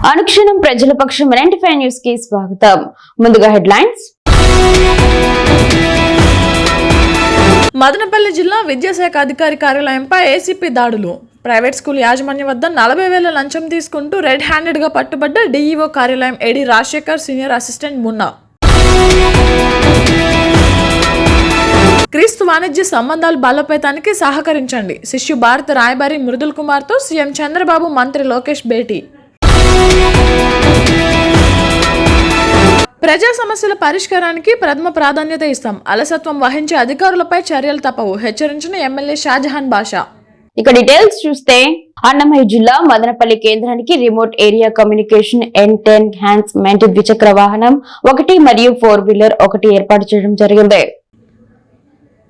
అనుక్షణం ప్రజల పక్షం 95 న్యూస్ కి స్వాగతం. ముందుగా హెడ్లైన్స్. మదనపల్లి జిల్లా విద్యాశాఖ అధికారి కార్యాలయంపై ఏసీపీ దాడులు. ప్రైవేట్ స్కూల్ యాజమాన్యం వద్ద 40,000 లంచం తీసుకుంటూ రెడ్ హ్యాండెడ్ గా పట్టుబడ్డ డీఈఓ కార్యాలయం AD Rajasekhar, senior assistant Munna. క్రీస్తు వాణిజ్య సంబంధాలు బలోపేతానికి సహకరించండి. శిష్యు భారత రాయబారి మృదుల్ కుమార్ తో సీఎం చంద్రబాబు, మంత్రి లోకేష్ భేటీ. ప్రజా సమస్యల పరిష్కారానికి ప్రథమ ప్రాధాన్యత ఇస్తాం. అలసత్వం వహించే అధికారులపై చర్యలు తప్పవు. హెచ్చరించిన ఎమ్మెల్యే షాజహాన్ బాషా. ఇక డీటెయిల్స్ చూస్తే అన్నమయ్య జిల్లా మదనపల్లి కేంద్రానికి remote area communication N10 enhancement ద్విచక్ర వాహనం 1 మరియు 4 వీలర్ 1 ఏర్పాటు చేయడం జరిగింది.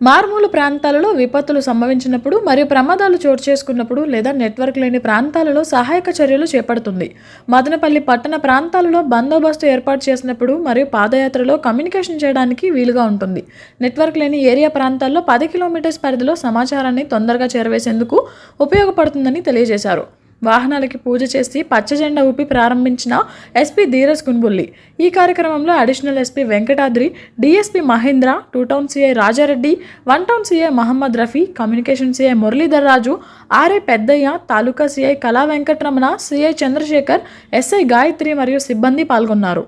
మారుమూల ప్రాంతాలలో విపత్తులు సంభవించినప్పుడు మరియు ప్రమాదాలు చోటు చేసుకున్నప్పుడు లేదా నెట్వర్క్ లేని ప్రాంతాలలో సహాయక చర్యలు చేపడుతుంది. మదనపల్లి పట్టణ ప్రాంతాలలో బందోబస్తు ఏర్పాటు చేసినప్పుడు మరియు పాదయాత్రలో కమ్యూనికేషన్ చేయడానికి వీలుగా ఉంటుంది. నెట్వర్క్ లేని ఏరియా ప్రాంతాల్లో 10 కిలోమీటర్స్ పరిధిలో సమాచారాన్ని తొందరగా చేరవేసేందుకు ఉపయోగపడుతుందని తెలియజేశారు. వాహనాలకి పూజ చేసి పచ్చ జెండా ఊపి ప్రారంభించిన ఎస్పీ ధీరజ్ కున్బుల్లి. ఈ కార్యక్రమంలో additional SP Venkatadri, DSP Mahendra, 2 town CI Rajareddy, 1 town CI Mohammad Rafi, communication CI Muralidhar Raju, RI Peddaiah, taluka CI Kala Venkataramana, CI Chandrasekhar, SI Gayatri మరియు సిబ్బంది పాల్గొన్నారు.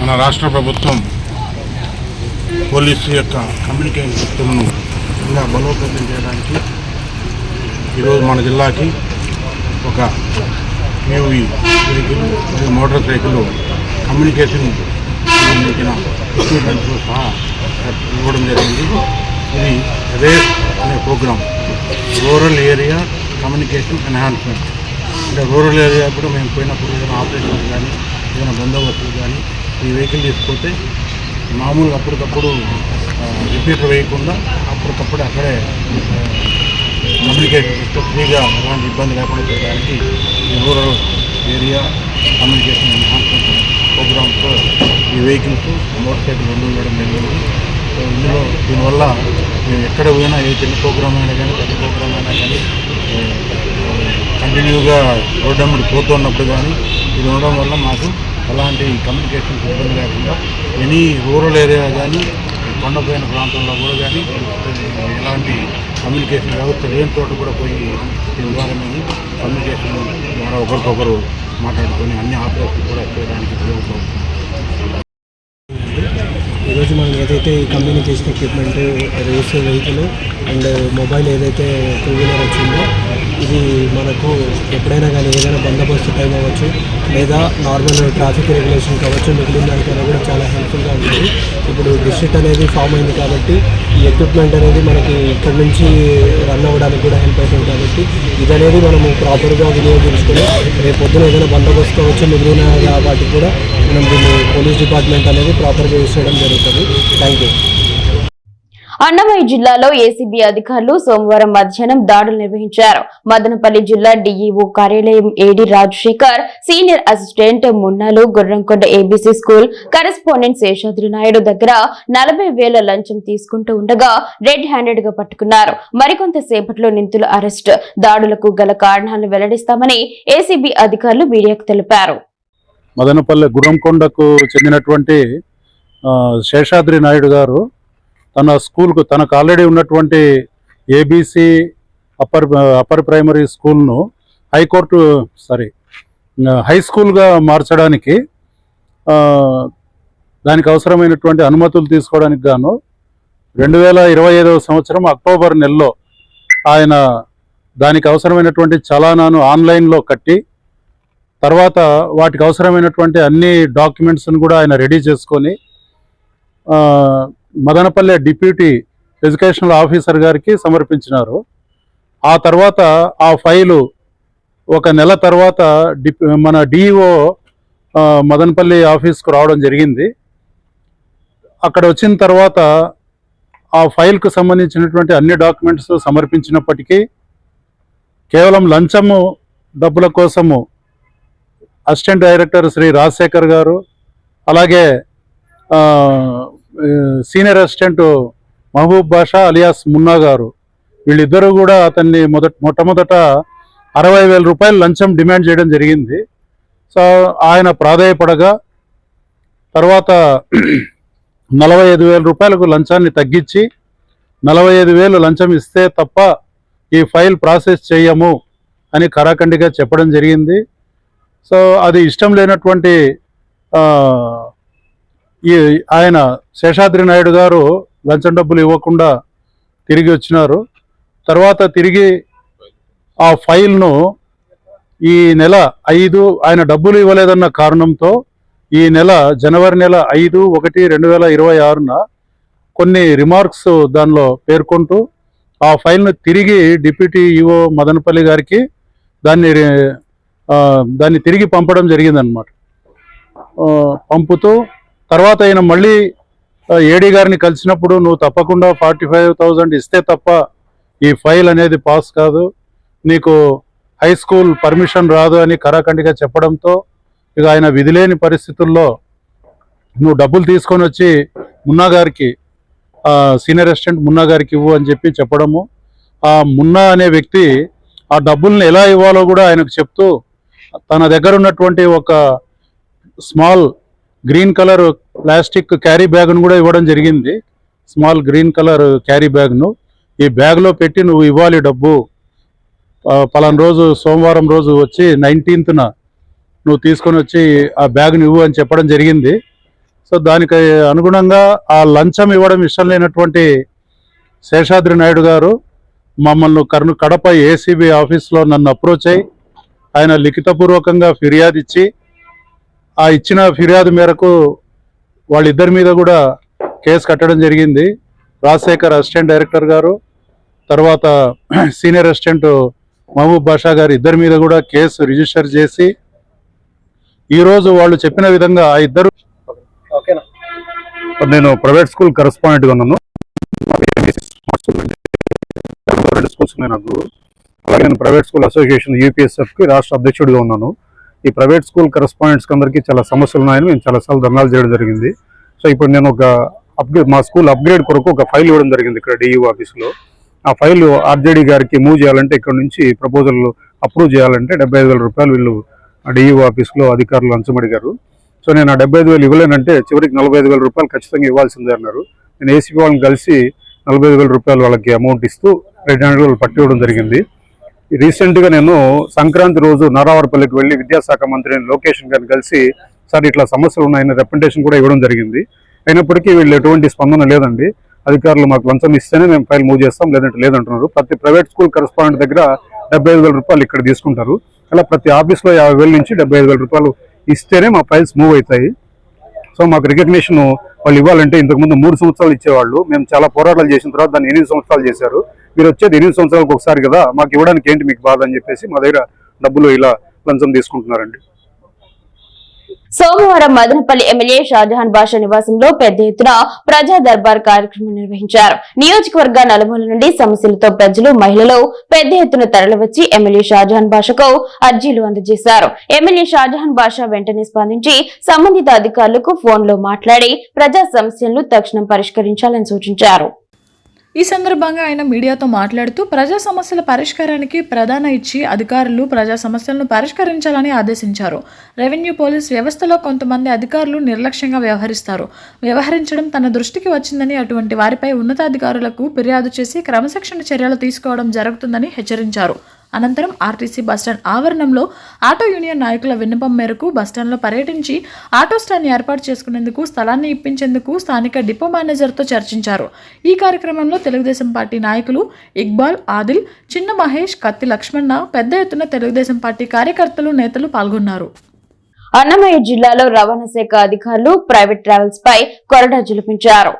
మన రాష్ట్ర ప్రభుత్వం పోలీసు యొక్క కమ్యూనికేషన్ సిస్టమ్ను ఇంకా బలోపేతం చేయడానికి ఈరోజు మన జిల్లాకి ఒక న్యూవి వెహికల్ మరియు మోటార్ సైకిల్ కమ్యూనికేషన్ సంబంధించిన ఎక్విప్మెంట్స్తో సహా ఇవ్వడం జరిగింది. ఇది రేస్ అనే programme, rural area communication enhancement. అంటే రూరల్ ఏరియా కూడా మేము పోయినప్పుడు ఏదైనా ఆపరేషన్స్ కానీ ఏదైనా బందోబస్తులు కానీ ఈ వెహికల్ తీసుకుంటే మామూలుగా అప్పటికప్పుడు రిపీటర్ వేయకుండా అప్పటికప్పుడు అక్కడే కమ్యూనికేషన్ సిస్టమ్ ఫ్రీగా ఎలాంటి ఇబ్బంది లేకుండా చేయడానికి ఈ రూరల్ ఏరియా కమ్యూనికేషన్ ఎన్హాన్స్మెంట్ ప్రోగ్రామ్స్తో ఈ వెహికల్స్ మోటార్ సైకిల్ రెండు ఉండడం జరిగింది. ఇందులో దీనివల్ల మేము ఎక్కడ పోయినా ఏ చిన్న ప్రోగ్రామ్ అయినా కానీ పెద్ద ప్రోగ్రామ్ అయినా కానీ కంటిన్యూగా రోడ్డు పోతున్నప్పుడు కానీ ఇది ఉండడం వల్ల మాకు ఎలాంటి కమ్యూనికేషన్ ఇబ్బంది లేకుండా ఎనీ రూరల్ ఏరియా కానీ కొండపోయిన ప్రాంతంలో కూడా కానీ ఎలాంటి కమ్యూనికేషన్ వ్యవస్థ లేని చోట కూడా పోయి దీని ద్వారా మేము కమ్యూనికేషన్ ద్వారా ఒకరికొకరు మాట్లాడుకొని అన్ని ఆపరేషన్లు కూడా చేయడానికి ఉపయోగపడుతుంది. ఈరోజు మనం ఏదైతే communication equipment, RACE vehicle and mobile ఏదైతే 2 వీలర్ వచ్చిందో ఇది మనకు ఎప్పుడైనా కానీ ఏదైనా బందోబస్తు టైం అవ్వచ్చు లేదా నార్మల్ ట్రాఫిక్ రెగ్యులేషన్ కావచ్చు, మిగిలిన దానికైనా కూడా చాలా హెల్ప్ఫుల్గా ఉంటుంది. ఇప్పుడు డిస్ట్రిక్ట్ అనేది ఫామ్ అయింది కాబట్టి ఈ ఎక్విప్మెంట్ అనేది మనకి ఇక్కడ నుంచి రన్ అవ్వడానికి కూడా హెల్ప్ అవుతుంది. కాబట్టి ఇది అనేది మనము ప్రాపర్గా వినియోగించుకొని రేపు పొద్దున ఏదైనా బందోబస్తు కావచ్చు, మిగిలిన వాటికి కూడా మనం దీన్ని పోలీస్ డిపార్ట్మెంట్ అనేది ప్రాపర్గా యూజ్ చేయడం జరుగుతుంది. Thank you. అన్నమయ్య జిల్లాలో ఏసీబీ అధికారులు సోమవారం మధ్యాహ్నం దాడులు నిర్వహించారు. మదనపల్లి జిల్లా డీఈఓ కార్యాలయం AD Rajasekhar, senior assistant Munnalu, Gurramkonda ABC school correspondent Seshadri Naidu దగ్గర 40,000 లంచం తీసుకుంటూ ఉండగా రెడ్ హ్యాండెడ్ గా పట్టుకున్నారు. మరికొంత సేపట్లో నిందితుల అరెస్ట్. దాడులకు గల కారణాలను వెల్లడిస్తామని ఏసీబీ అధికారులు మీడియాకు తెలిపారు. మదనపల్లి గుర్రంకొండకు చెందినటువంటి శేషాద్రి నాయుడు గారు తన స్కూల్కు, తనకు ఆల్రెడీ ఉన్నటువంటి ఏబీసీ అప్పర్ ప్రైమరీ స్కూల్ను హై స్కూల్గా మార్చడానికి దానికి అవసరమైనటువంటి అనుమతులు తీసుకోవడానికి గాను 2025వ సంవత్సరం అక్టోబర్ నెలలో ఆయన దానికి అవసరమైనటువంటి చలానాను ఆన్లైన్లో కట్టి తర్వాత వాటికి అవసరమైనటువంటి అన్ని డాక్యుమెంట్స్ను కూడా ఆయన రెడీ చేసుకొని మదనపల్లె డిప్యూటీ ఎడ్యుకేషనల్ ఆఫీసర్ గారికి సమర్పించినారు. ఆ తర్వాత ఆ ఫైలు 1 నెల తర్వాత మన డిఈఓ మదనపల్లి ఆఫీస్కు రావడం జరిగింది. అక్కడ వచ్చిన తర్వాత ఆ ఫైల్కు సంబంధించినటువంటి అన్ని డాక్యుమెంట్స్ సమర్పించినప్పటికీ కేవలం లంచము డబ్బుల కోసము అసిస్టెంట్ డైరెక్టర్ శ్రీ రాజశేఖర్ గారు, అలాగే సీనియర్ అసిస్టెంట్ మహబూబ్ బాషా అలియాస్ మున్నా గారు, వీళ్ళిద్దరూ కూడా అతన్ని మొట్టమొదట 60,000 రూపాయలు లంచం డిమాండ్ చేయడం జరిగింది. సో ఆయన ప్రాధేయపడగా తర్వాత 45,000 రూపాయలకు లంచాన్ని తగ్గించి 45,000 లంచం ఇస్తే తప్ప ఈ ఫైల్ ప్రాసెస్ చేయము అని కరాఖండిగా చెప్పడం జరిగింది. సో అది ఇష్టం లేనటువంటి ఈ ఆయన శేషాద్రి నాయుడు గారు లంచం డబ్బులు ఇవ్వకుండా తిరిగి వచ్చినారు. తర్వాత తిరిగి ఆ ఫైల్ను ఈ నెల 5 ఆయన డబ్బులు ఇవ్వలేదన్న కారణంతో ఈ నెల జనవరి నెల 5/1/2026న కొన్ని రిమార్క్స్ దానిలో పేర్కొంటూ ఆ ఫైల్ను తిరిగి డిప్యూటీ ఈఓ మదనపల్లి గారికి దాన్ని తిరిగి పంపడం జరిగిందనమాట. పంపుతూ తర్వాత ఆయన మళ్ళీ ఏడీ గారిని కలిసినప్పుడు నువ్వు తప్పకుండా 45,000 ఇస్తే తప్ప ఈ ఫైల్ అనేది పాస్ కాదు, నీకు హై స్కూల్ పర్మిషన్ రాదు అని కరాఖండిగా చెప్పడంతో ఇక ఆయన విధిలేని పరిస్థితుల్లో నువ్వు డబ్బులు తీసుకొని వచ్చి మున్నా గారికి సీనియర్ అసిస్టెంట్ మున్నా గారికి ఇవ్వు అని చెప్పి చెప్పడము. ఆ మున్నా అనే వ్యక్తి ఆ డబ్బుల్ని ఎలా ఇవ్వాలో కూడా ఆయనకు చెప్తూ తన దగ్గర ఉన్నటువంటి ఒక small green colour plastic carry బ్యాగ్ను కూడా ఇవ్వడం జరిగింది. స్మాల్ గ్రీన్ కలర్ క్యారీ బ్యాగ్ను ఈ బ్యాగ్లో పెట్టి నువ్వు ఇవ్వాలి డబ్బు, పలానా రోజు సోమవారం రోజు వచ్చి 19న నువ్వు తీసుకొని వచ్చి ఆ బ్యాగ్ని ఇవ్వు అని చెప్పడం జరిగింది. సో దానికి అనుగుణంగా ఆ లంచం ఇవ్వడం ఇష్టం లేనటువంటి శేషాద్రి నాయుడు గారు మమ్మల్ని కడప ఏసీబీ ఆఫీస్లో నన్ను అప్రోచ్ అయ్యి ఆయన లిఖితపూర్వకంగా ఫిర్యాదు ఇచ్చి ఆ ఇచ్చిన ఫిర్యాదు మేరకు వాళ్ళిద్దరి మీద కూడా కేసు కట్టడం జరిగింది. రాజశేఖర్ అసిస్టెంట్ డైరెక్టర్ గారు, తర్వాత సీనియర్ అసిస్టెంట్ మహబూబ్ బాషా గారు ఇద్దరి మీద కూడా కేసు రిజిస్టర్ చేసి ఈరోజు వాళ్ళు చెప్పిన విధంగా ఆ ఇద్దరు, నేను ప్రైవేట్ స్కూల్ కరెస్పాండెంట్గా ఉన్నాను. నాకు అలాగే నేను ప్రైవేట్ స్కూల్ అసోసియేషన్ యూపీఎస్ఎఫ్కి రాష్ట్ర అధ్యక్షుడిగా ఉన్నాను. ఈ ప్రైవేట్ స్కూల్ కరెస్పాండెంట్స్కి అందరికీ చాలా సమస్యలు ఉన్నాయని మేము చాలాసార్లు ధర్నాలు చేయడం జరిగింది. సో ఇప్పుడు నేను మా స్కూల్ అప్గ్రేడ్ కొరకు ఒక ఫైల్ ఇవ్వడం జరిగింది ఇక్కడ డిఈఓ ఆఫీస్లో. ఆ ఫైల్ ఆర్జేడీ గారికి మూవ్ చేయాలంటే ఇక్కడ నుంచి ప్రపోజల్ అప్రూవ్ చేయాలంటే 75,000 రూపాయలు వీళ్ళు డిఈఓ ఆఫీస్లో అధికారులు లంచం అడిగారు. సో నేను ఆ 75,000 ఇవ్వలేనంటే చివరికి 45,000 రూపాయలు ఖచ్చితంగా ఇవ్వాల్సిందే అన్నారు. నేను ఏసీపీ వాళ్ళని కలిసి 45,000 రూపాయలు వాళ్ళకి అమౌంట్ ఇస్తూ రెడ్ హ్యాండ్ వాళ్ళు పట్టి ఇవ్వడం జరిగింది. రీసెంట్గా నేను సంక్రాంతి రోజు నారావారిపల్లికి వెళ్ళి విద్యాశాఖ మంత్రి లోకేషన్ గారిని కలిసి సార్ ఇట్లా సమస్యలు ఉన్నాయని రిప్రజెంటేషన్ కూడా ఇవ్వడం జరిగింది. అయినప్పటికీ వీళ్ళు ఎటువంటి స్పందన లేదండి. అధికారులు మాకు లంచం ఇస్తేనే మేము ఫైల్ మూవ్ చేస్తాం, లేదంటే లేదంటున్నారు. ప్రతి ప్రైవేట్ స్కూల్ కరెస్పాండెంట్ దగ్గర 75,000 రూపాయలు ఇక్కడ తీసుకుంటారు. అలా ప్రతి ఆఫీస్లో 50,000 నుంచి 75,000 రూపాయలు ఇస్తేనే మా ఫైల్స్ మూవ్ అవుతాయి. సో మాకు రికగ్నిషన్ వాళ్ళు ఇవ్వాలంటే ఇంతకుముందు 3 సంవత్సరాలు ఇచ్చేవాళ్ళు. మేము చాలా పోరాటాలు చేసిన తర్వాత దాన్ని 8 సంవత్సరాలు చేశారు. మీరు వచ్చేది 8 సంవత్సరాలకు ఒకసారి కదా, మాకు ఇవ్వడానికి ఏంటి మీకు బాధ అని చెప్పేసి మా దగ్గర డబ్బులు ఇలా లంచం తీసుకుంటున్నారండి. సోమవారం మదనపల్లి ఎమ్మెల్యే షాజహాన్ బాషా నివాసంలో పెద్ద ఎత్తున ప్రజా దర్బార్ కార్యక్రమం నిర్వహించారు. నియోజకవర్గ నలుమూల నుండి సమస్యలతో ప్రజలు, మహిళలు పెద్ద ఎత్తున తరలివచ్చి ఎమ్మెల్యే షాజహాన్ బాషాకు అర్జీలు అందజేశారు. ఎమ్మెల్యే షాజహాన్ బాషా వెంటనే స్పందించి సంబంధిత అధికారులకు ఫోన్లో మాట్లాడి ప్రజా సమస్యలను తక్షణం పరిష్కరించాలని సూచించారు. ఈ సందర్భంగా ఆయన మీడియాతో మాట్లాడుతూ ప్రజా సమస్యల పరిష్కారానికి ప్రధాన ఇచ్చి అధికారులు ప్రజా సమస్యలను పరిష్కరించాలని ఆదేశించారు. రెవెన్యూ పోలీస్ వ్యవస్థలో కొంతమంది అధికారులు నిర్లక్ష్యంగా వ్యవహరించడం తన దృష్టికి వచ్చిందని, అటువంటి వారిపై ఉన్నతాధికారులకు ఫిర్యాదు చేసి క్రమశిక్షణ చర్యలు తీసుకోవడం జరుగుతుందని హెచ్చరించారు. అనంతరం ఆర్టీసీ బస్టాండ్ ఆవరణంలో ఆటో యూనియన్ నాయకుల విన్నపం మేరకు బస్టాండ్లో పర్యటించి ఆటో స్టాండ్ ఏర్పాటు చేసుకునేందుకు స్థలాన్ని ఇప్పించేందుకు స్థానిక డిపో మేనేజర్తో చర్చించారు. ఈ కార్యక్రమంలో తెలుగుదేశం పార్టీ నాయకులు ఇక్బాల్, ఆదిల్, చిన్న మహేష్, కత్తి లక్ష్మణ, పెద్ద ఎత్తున తెలుగుదేశం పార్టీ కార్యకర్తలు, నేతలు పాల్గొన్నారు. అన్నమయ్య జిల్లాలో రవాణా శాఖ అధికారులు ప్రైవేట్ ట్రావెల్స్ పై కొరడా జులిపించారు.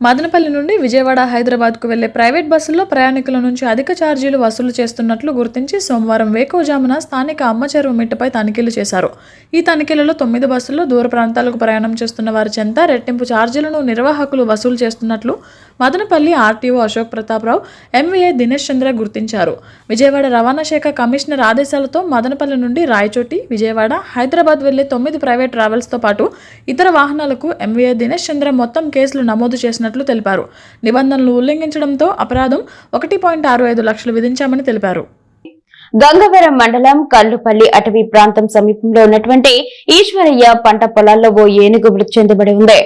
మదనపల్లి నుండి విజయవాడ, హైదరాబాద్కు వెళ్లే ప్రైవేట్ బస్సుల్లో ప్రయాణికుల నుంచి అధిక ఛార్జీలు వసూలు చేస్తున్నట్లు గుర్తించి సోమవారం వేకువజామున స్థానిక అమ్మచెరువు మిట్టపై తనిఖీలు చేశారు. ఈ తనిఖీలలో 9 బస్సుల్లో దూర ప్రాంతాలకు ప్రయాణం చేస్తున్న వారి చెంత రెట్టింపు ఛార్జీలను నిర్వాహకులు వసూలు చేస్తున్నట్లు మదనపల్లి ఆర్టీఓ అశోక్ ప్రతాపరావు, ఎంవీఏ దినేష్ చంద్ర గుర్తించారు. విజయవాడ రవాణా శాఖ కమిషనర్ ఆదేశాలతో మదనపల్లి నుండి రాయచోటి, విజయవాడ, హైదరాబాద్ వెళ్లే 9 ప్రైవేట్ ట్రావెల్స్తో పాటు ఇతర వాహనాలకు ఎంవీఏ దినేష్ చంద్ర మొత్తం కేసులు నమోదు చేసినట్లు తెలిపారు. నిబంధనలు ఉల్లంఘించడంతో అపరాధం 1.65 లక్షలు విధించామని తెలిపారు. గంగవరం మండలం కల్లుపల్లి అటవీ ప్రాంతం సమీపంలో ఉన్నటువంటి ఈశ్వరయ్య పంట పొలాల్లో ఓ ఏనుగు మృతి చెందబడి ఉంది.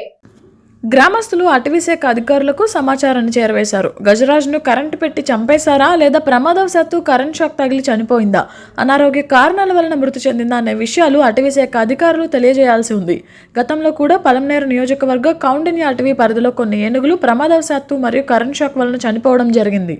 గ్రామస్తులు అటవీశాఖ అధికారులకు సమాచారాన్ని చేరవేశారు. గజరాజును కరెంటు పెట్టి చంపేశారా లేదా ప్రమాదవశాత్తు కరెంట్ షాక్ తగిలి చనిపోయిందా, అనారోగ్య కారణాల వలన మృతి చెందిందా అనే విషయాలు అటవీశాఖ అధికారులు తెలియజేయాల్సి ఉంది. గతంలో కూడా పలమనేరు నియోజకవర్గ కౌండిన్య అటవీ పరిధిలో కొన్ని ఏనుగులు ప్రమాదవశాత్తు మరియు కరెంట్ షాక్ వలన చనిపోవడం జరిగింది.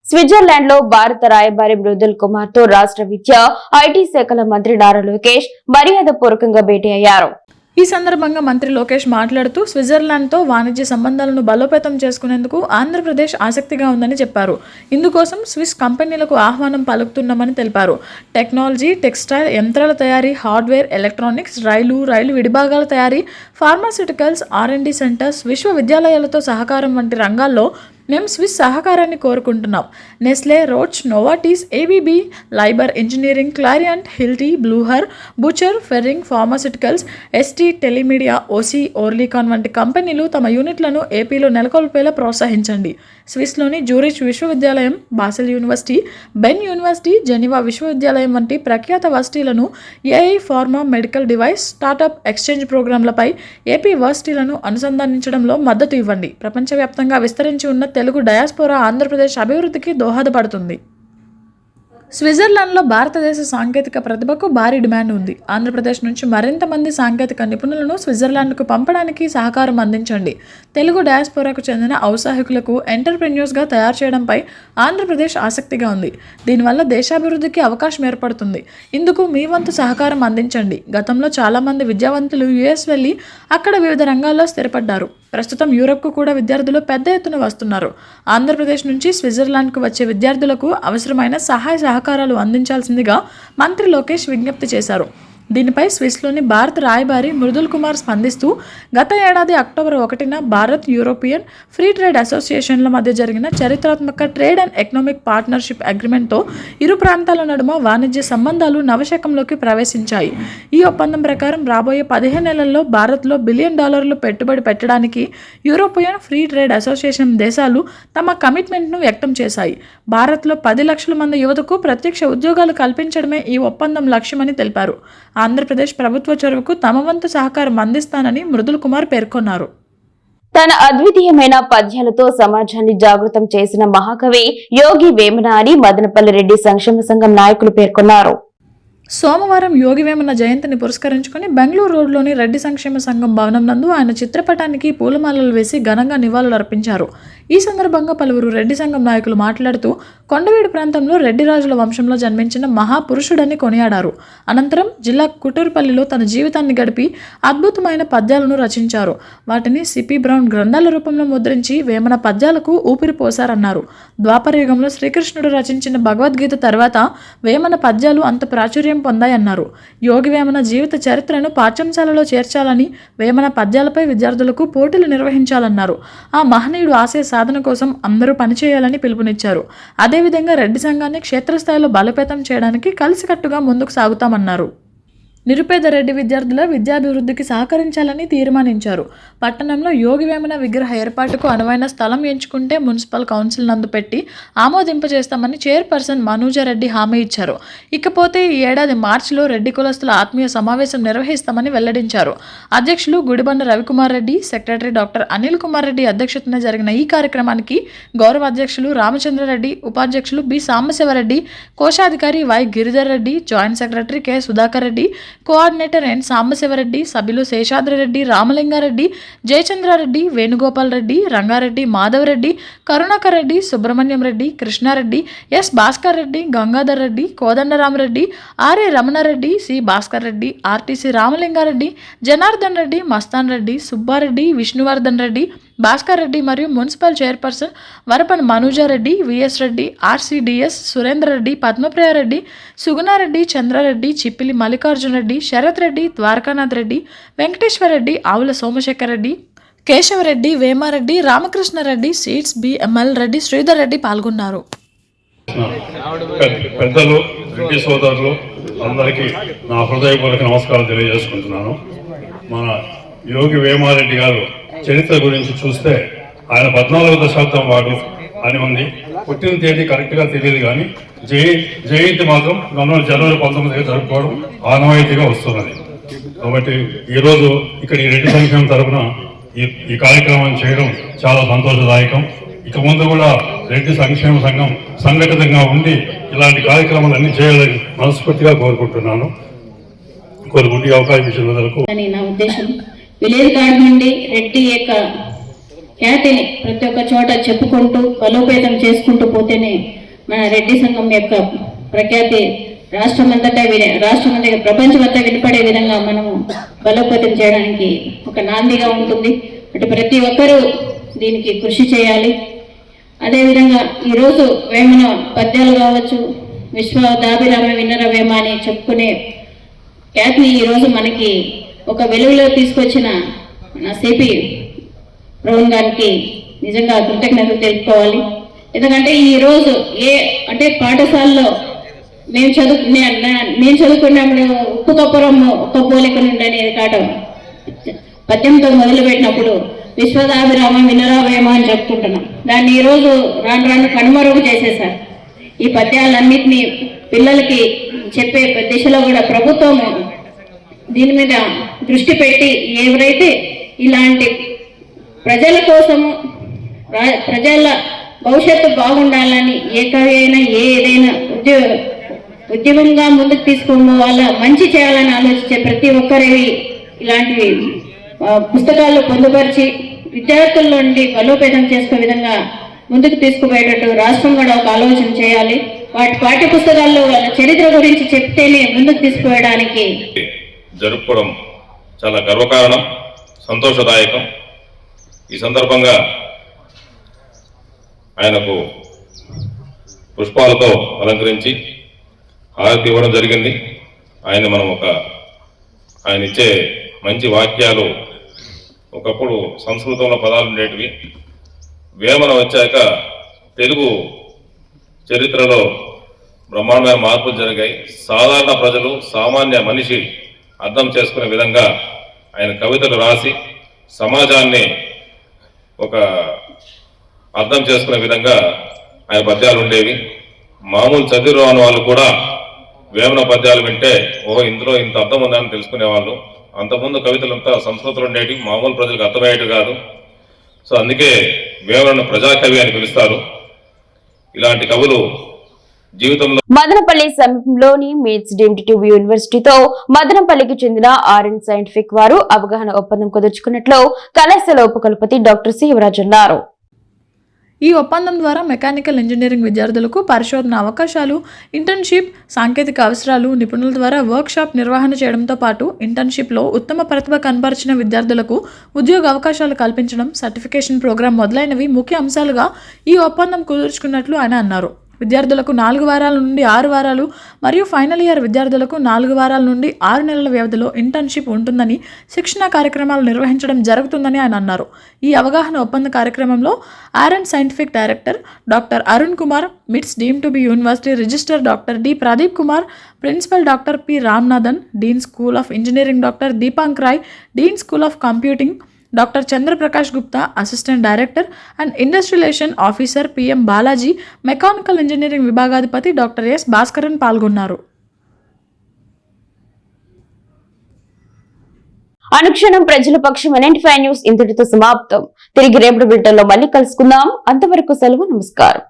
స్విట్జర్లాండ్ లో భారత రాయబారి మృదుల్ కుమార్ తో రాష్ట్ర విద్య, ఐటీ శాఖల మంత్రి నారా లోకేష్ మర్యాదపూర్వకంగా భేటీ అయ్యారు. ఈ సందర్భంగా మంత్రి లోకేష్ మాట్లాడుతూ స్విట్జర్లాండ్తో వాణిజ్య సంబంధాలను బలోపేతం చేసుకునేందుకు ఆంధ్రప్రదేశ్ ఆసక్తిగా ఉందని చెప్పారు. ఇందుకోసం స్విస్ కంపెనీలకు ఆహ్వానం పలుకుతున్నామని తెలిపారు. టెక్నాలజీ, టెక్స్టైల్, యంత్రాల తయారీ, హార్డ్వేర్, ఎలక్ట్రానిక్స్, రైలు విడిభాగాల తయారీ, ఫార్మాస్యూటికల్స్, R&D సెంటర్స్, విశ్వవిద్యాలయాలతో సహకారం వంటి రంగాల్లో మేము స్విస్ సహకారాన్ని కోరుకుంటున్నాం. నెస్లే, రోచ్, నోవాటీస్, ABB, లైబర్ engineering, Clariant, Hilti, Buhler, Bucher, Ferring, pharmaceuticals, ST, telemedia, OC, Oerlikon వంటి కంపెనీలు తమ యూనిట్లను ఏపీలో నెలకొల్పేలా ప్రోత్సహించండి. స్విస్లోని జూరిచ్ విశ్వవిద్యాలయం, Basel university, Bern university, Geneva విశ్వవిద్యాలయం వంటి ప్రఖ్యాత వర్సిటీలను AI, pharma, medical device, startup, exchange ప్రోగ్రాంలపై ఏపీ వర్సిటీలను అనుసంధానించడంలో మద్దతు ఇవ్వండి. ప్రపంచవ్యాప్తంగా విస్తరించి ఉన్న తెలుగు డయాస్పోరా ఆంధ్రప్రదేశ్ అభివృద్ధికి దోహదపడుతుంది. స్విట్జర్లాండ్లో భారతదేశ సాంకేతిక ప్రతిభకు భారీ డిమాండ్ ఉంది. ఆంధ్రప్రదేశ్ నుంచి మరింత మంది సాంకేతిక నిపుణులను స్విట్జర్లాండ్కు పంపడానికి సహకారం అందించండి. తెలుగు డయాస్పోరాకు చెందిన ఔత్సాహికులకు ఎంటర్ప్రెన్యూర్స్గా తయారు చేయడంపై ఆంధ్రప్రదేశ్ ఆసక్తిగా ఉంది. దీనివల్ల దేశాభివృద్ధికి అవకాశం ఏర్పడుతుంది. ఇందుకు మీ వంతు సహకారం అందించండి. గతంలో చాలామంది విద్యావంతులు US వెళ్ళి అక్కడ వివిధ రంగాల్లో స్థిరపడ్డారు. ప్రస్తుతం యూరప్కు కూడా విద్యార్థులు పెద్ద ఎత్తున వస్తున్నారు. ఆంధ్రప్రదేశ్ నుంచి స్విట్జర్లాండ్కు వచ్చే విద్యార్థులకు అవసరమైన సహాయ సహకారాలు అందించాల్సిందిగా మంత్రి లోకేష్ విజ్ఞప్తి చేశారు. దీనిపై స్విస్లోని భారత రాయబారి మృదుల్ కుమార్ స్పందిస్తూ, గత ఏడాది అక్టోబర్ 1న భారత్ యూరోపియన్ ఫ్రీ ట్రేడ్ అసోసియేషన్ల మధ్య జరిగిన చరిత్రాత్మక ట్రేడ్ అండ్ ఎకనామిక్ పార్ట్నర్షిప్ అగ్రిమెంట్తో ఇరు ప్రాంతాల నడుమ వాణిజ్య సంబంధాలు నవశకంలోకి ప్రవేశించాయి. ఈ ఒప్పందం ప్రకారం రాబోయే 15 నెలల్లో భారత్లో $1 బిలియన్ పెట్టుబడి పెట్టడానికి యూరోపియన్ ఫ్రీ ట్రేడ్ అసోసియేషన్ దేశాలు తమ కమిట్మెంట్ను వ్యక్తం చేశాయి. భారత్లో 10 లక్షల మంది యువతకు ప్రత్యక్ష ఉద్యోగాలు కల్పించడమే ఈ ఒప్పందం లక్ష్యమని తెలిపారు. ఆంధ్రప్రదేశ్ ప్రభుత్వ చొరవకు తమ వంతు సహకారం అందిస్తానని మృదుల్ కుమార్ పేర్కొన్నారు. తన అద్వితీయమైన పద్యాలతో సమాజాన్ని జాగృతం చేసిన మహాకవి యోగి వేమన అని మదనపల్లి రెడ్డి సంక్షేమ సంఘం నాయకులు పేర్కొన్నారు. సోమవారం యోగి వేమన జయంతిని పురస్కరించుకుని బెంగళూరు రోడ్లోని రెడ్డి సంక్షేమ సంఘం భవనం నందు ఆయన చిత్రపటానికి పూలమాలలు వేసి ఘనంగా నివాళులర్పించారు. ఈ సందర్భంగా పలువురు రెడ్డి సంఘం నాయకులు మాట్లాడుతూ కొండవీడు ప్రాంతంలో రెడ్డి రాజుల వంశంలో జన్మించిన మహాపురుషుడని కొనియాడారు. అనంతరం జిల్లా కుటూరుపల్లిలో తన జీవితాన్ని గడిపి అద్భుతమైన పద్యాలను రచించారు. వాటిని సిపి బ్రౌన్ గ్రంథాల రూపంలో ముద్రించి వేమన పద్యాలకు ఊపిరి పోశారన్నారు. ద్వాపర యుగంలో శ్రీకృష్ణుడు రచించిన భగవద్గీత తర్వాత వేమన పద్యాలు అంత ప్రాచుర్యం పొందాయన్నారు. యోగి వేమన జీవిత చరిత్రను పాఠ్యాంశాలలో చేర్చాలని, వేమన పద్యాలపై విద్యార్థులకు పోటీలు నిర్వహించాలన్నారు. ఆ మహనీయుడు ఆశయ సాధన కోసం అందరూ పనిచేయాలని పిలుపునిచ్చారు. అదేవిధంగా రెడ్డి సంఘాన్ని క్షేత్రస్థాయిలో బలోపేతం చేయడానికి కలిసికట్టుగా ముందుకు సాగుతామన్నారు. నిరుపేద రెడ్డి విద్యార్థుల విద్యాభివృద్ధికి సహకరించాలని తీర్మానించారు. పట్టణంలో యోగి వేమన విగ్రహ ఏర్పాటుకు అనువైన స్థలం ఎంచుకుంటే మున్సిపల్ కౌన్సిల్ నందు పెట్టి ఆమోదింపజేస్తామని చైర్పర్సన్ మనూజారెడ్డి హామీ ఇచ్చారు. ఇకపోతే ఈ ఏడాది మార్చిలో రెడ్డి కులస్తుల ఆత్మీయ సమావేశం నిర్వహిస్తామని వెల్లడించారు. అధ్యక్షులు గుడిబండ రవికుమార్ రెడ్డి, సెక్రటరీ డాక్టర్ అనిల్ కుమార్ రెడ్డి అధ్యక్షతన జరిగిన ఈ కార్యక్రమానికి గౌరవ అధ్యక్షులు రామచంద్రారెడ్డి, ఉపాధ్యక్షులు బి సాంబశివరెడ్డి, కోశాధికారి Y Giridhar Reddy, joint secretary K Sudhakar Reddy, coordinator N Sambasivareddy, సభ్యులు Seshadrireddy, Ramalingareddy, Jayachandrareddy, Venugopal Reddy, Rangareddy, Madhavareddy, Karunakar Reddy, Subrahmanyam Reddy, Krishnareddy, S Bhaskar Reddy, Gangadhar Reddy, Kodandaramareddy, RA Ramanareddy, C Bhaskar Reddy, RTC Ramalingareddy, Janardhan Reddy, Mastan Reddy, Subbareddy, Vishnuvardhan Reddy, Bhaskar Reddy మరియు municipal chairperson Varapan Manujareddy, VS Reddy, RCDS Surender Reddy, Padmapriyareddy, Sugunareddy, Chandrareddy, Chippili Mallikarjuna Reddy, Sarath Reddy, Dwarakanath Reddy, Venkateswara Reddy, ఆవుల సోమశేఖర్ రెడ్డి, కేశవరెడ్డి, వేమారెడ్డి, రామకృష్ణారెడ్డి, సీట్స్ బిఎంఎల్ రెడ్డి, శ్రీధర్ రెడ్డి పాల్గొన్నారు. పెద్దలు, రెడ్డి సోదరులు అందరికీ నా హృదయపూర్వక నమస్కారం తెలియజేసుకుంటున్నాను. మన యోగి వేమారెడ్డి గారు చరిత్ర గురించి చూస్తే ఆయన 14వ శతాబ్దం వాడు, అని ఉంది. పుట్టిన తేదీ కరెక్ట్గా తెలియదు కానీ జయంతి మాత్రం జనవరి 19 జరుపుకోవడం ఆనవాయితీగా వస్తున్నది. కాబట్టి ఈరోజు ఇక్కడ ఈ రెడ్డి సంక్షేమం తరఫున ఈ కార్యక్రమాన్ని చేయడం చాలా సంతోషదాయకం. ఇక ముందు కూడా రెడ్డి సంక్షేమ సంఘం సంఘటితంగా ఉండి ఇలాంటి కార్యక్రమాలు అన్ని చేయాలని మనస్ఫూర్తిగా కోరుకుంటున్నాను. ఈ అవకాశం ఇచ్చినందుకు అని నా ఉద్దేశం. విలేజ్ గార్డ్ నుండి రెడ్డి యొక్క ఖ్యాతిని ప్రతి ఒక్క చోట చెప్పుకుంటూ బలోపేతం చేసుకుంటూ పోతేనే మన రెడ్డి సంఘం యొక్క ప్రఖ్యాతి రాష్ట్రమంతటా ప్రపంచమంతా వినపడే విధంగా మనము బలోపేతం చేయడానికి ఒక నాందిగా ఉంటుంది. అటు ప్రతి ఒక్కరూ దీనికి కృషి చేయాలి. అదేవిధంగా ఈరోజు వేమన పద్యాలు కావచ్చు, విశ్వదాభిరామ విన్నర వేమ అని చెప్పుకునే ఖ్యాతిని ఈరోజు మనకి ఒక వెలుగులో తీసుకొచ్చిన మన సిపి ప్రవీణ్ గారికి నిజంగా కృతజ్ఞతలు తెలుపుకోవాలి. ఎందుకంటే ఈరోజు అంటే పాఠశాలలో మేము చదువుకున్నప్పుడు ఉప్పు కప్పురం ఒక్క పోలిక నుండి కాదు పద్యంతో మొదలుపెట్టినప్పుడు విశ్వదాభిరామ వినరావేమ అని చెప్పుకుంటున్నాం. దాన్ని ఈరోజు రాను రాను కనుమరుగు చేసేశారు. ఈ పద్యాలన్నింటినీ పిల్లలకి చెప్పే దిశలో కూడా ప్రభుత్వం దీని మీద దృష్టి పెట్టి ఎవరైతే ఇలాంటి ప్రజల కోసము ప్రజల భవిష్యత్తు బాగుండాలని ఏ కవి అయినా ఏదైనా ఉద్యమంగా ముందుకు తీసుకోవాల మంచి చేయాలని ఆలోచించే ప్రతి ఒక్కరివి ఇలాంటివి పుస్తకాల్లో పొందుపరిచి విద్యార్థుల నుండి బలోపేతం చేసుకునే విధంగా ముందుకు తీసుకుపోయేటట్టు రాష్ట్రం కూడా ఒక ఆలోచన చేయాలి. వాటి పాఠ్య పుస్తకాల్లో వాళ్ళ చరిత్ర గురించి చెప్తేనే ముందుకు తీసుకుపోయడానికి జరుపుకోవడం చాలా గర్వకారణం, సంతోషదాయకం. ఈ సందర్భంగా ఆయనకు పుష్పాలతో అలంకరించి హారతి ఇవ్వడం జరిగింది. మనం ఆయన ఇచ్చే మంచి వాక్యాలు ఒకప్పుడు సంస్కృతంలో పదాలు ఉండేటివి. వేమన వచ్చాక తెలుగు చరిత్రలో బ్రహ్మాండమైన మార్పులు జరిగాయి. సాధారణ ప్రజలు, సామాన్య మనిషి అర్థం చేసుకునే విధంగా ఆయన కవితలు రాసి సమాజాన్ని అర్థం చేసుకునే విధంగా ఆయన పద్యాలు ఉండేవి. మామూలు చదివి రాని వాళ్ళు కూడా వేమన పద్యాలు వింటే ఇందులో ఇంత అర్థం ఉందని తెలుసుకునేవాళ్ళు. అంతకుముందు కవితలంతా సంస్కృతంలో ఉండేవి, మామూలు ప్రజలకు అర్థమయ్యేవి కాదు. సో అందుకే వేమనను ప్రజాకవి అని పిలుస్తారు. ఇలాంటి కవులు జీవితంలో మదనపల్లి సమీపంలోని మీట్స్ డీమ్డ్ టు బి యూనివర్సిటీతో మదనపల్లికి చెందిన ఆర్ఎన్ సైంటిఫిక్ వారు అవగాహన ఒప్పందం కుదుర్చుకున్నట్లు కళాశాల ఉపకులపతి డాక్టర్ సి యువరాజ్ అన్నారు. ఈ ఒప్పందం ద్వారా మెకానికల్ ఇంజనీరింగ్ విద్యార్థులకు పరిశోధన అవకాశాలు, ఇంటర్న్షిప్, సాంకేతిక అవసరాలు, నిపుణుల ద్వారా వర్క్షాప్ నిర్వహణ చేయడంతో పాటు ఇంటర్న్షిప్లో ఉత్తమ ప్రతిభ కనబరిచిన విద్యార్థులకు ఉద్యోగ అవకాశాలు కల్పించడం, సర్టిఫికేషన్ ప్రోగ్రాం మొదలైనవి ముఖ్య అంశాలుగా ఈ ఒప్పందం కుదుర్చుకున్నట్లు ఆయన అన్నారు. విద్యార్థులకు 4 వారాల నుండి 6 వారాలు మరియు ఫైనల్ ఇయర్ విద్యార్థులకు 4 వారాల నుండి 6 నెలల వ్యవధిలో ఇంటర్న్షిప్ ఉంటుందని, శిక్షణా కార్యక్రమాలు నిర్వహించడం జరుగుతుందని ఆయన అన్నారు. ఈ అవగాహన ఒప్పంద కార్యక్రమంలో RN scientific director doctor Arun Kumar, MITS deemed to be university register doctor D Pradeep Kumar, principal doctor P Ramanathan, dean school of engineering doctor Deepank Roy, dean school of computing doctor Chandraprakash Gupta, assistant director and industrialisation officer PM Balaji, mechanical engineering విభాగాధిపతి doctor S Bhaskaran పాల్గొన్నారు. అనుక్షణం ప్రజల పక్షం 95 news ఇంతటితో సమాప్తం. తిరిగి రేపటి బులెటిన్లో మళ్ళీ కలుసుకుందాం. అంతవరకు సెలవు. నమస్కారం.